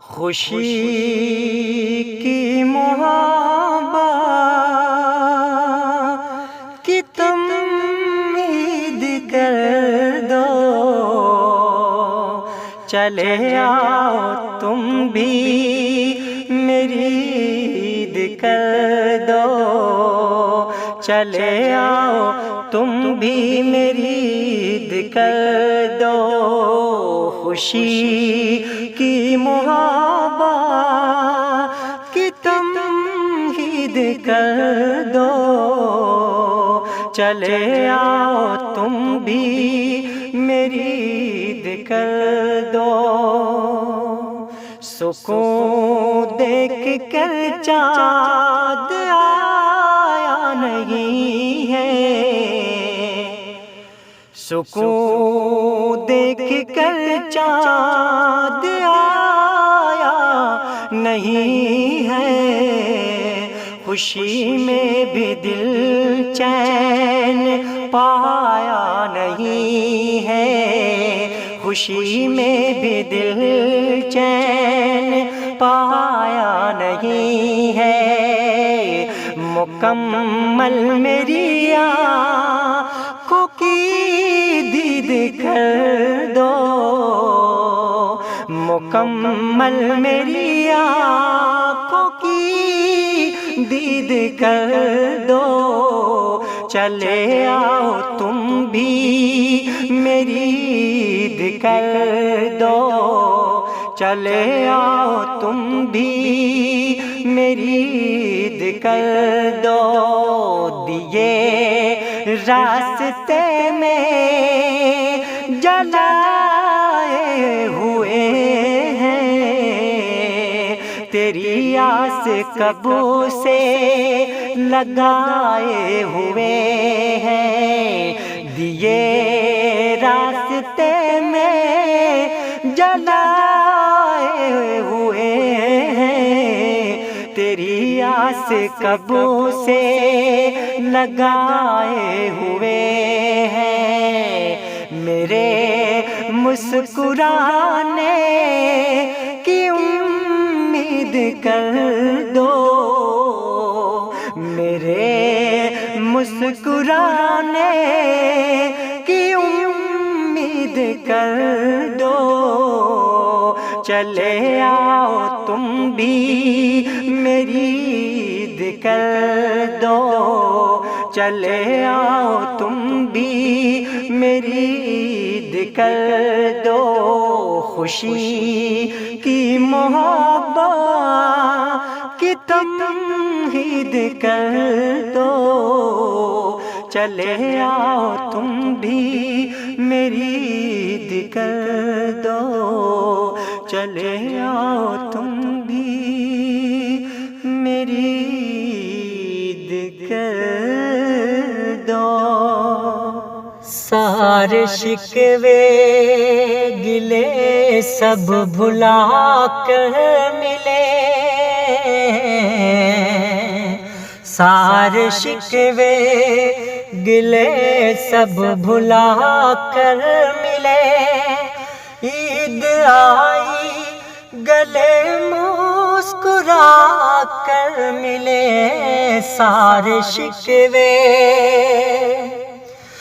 خوشی کی محبت کی تم عید کر دو، چلے آؤ تم بھی میری عید کر دو، چلے آؤ تم بھی میری عید کر دو۔ خوشی کی محبت کی تم عید کر دو، چلے آؤ تم بھی میری عید کر دو۔ سکون دیکھ کر چاند آیا نہیں ہے، سکون دیکھ کر چاند آیا نہیں ہے، خوشی میں بھی دل چین پایا نہیں ہے، خوشی میں بھی دل چین پایا نہیں ہے۔ مکمل میری آنکھوں کی دید کر دو، مکمل میری آنکھوں کی دید کر دو، چلے آؤ تم بھی میری عید کر دو، چلے آؤ تم بھی میری عید کر دو۔ دیے راستے میں جلائے ہوئے ہیں، تیری آس کب سے لگائے ہوئے ہیں، دیے راستے میں جلائے ہوئے ہیں، تیری آس کب سے لگائے ہوئے ہیں۔ میرے مسکرانے کی امید کر دو، میرے مسکرانے کی امید کر دو، چلے آؤ تم بھی میری عید کر دو، چلے آؤ تم بھی میری عید کر دو۔ خوشی کی محبت کی تم عید کر دو، چلے آؤ تم بھی میری عید کر دو، چلے آؤ تم بھی میری عید کر دو۔ سارے شکوے گلے سب بھلا کر ملے، سارے شکوے گلے سب بھلا کر ملے، عید آئی گلے مسکرا کر ملے، سارے شکوے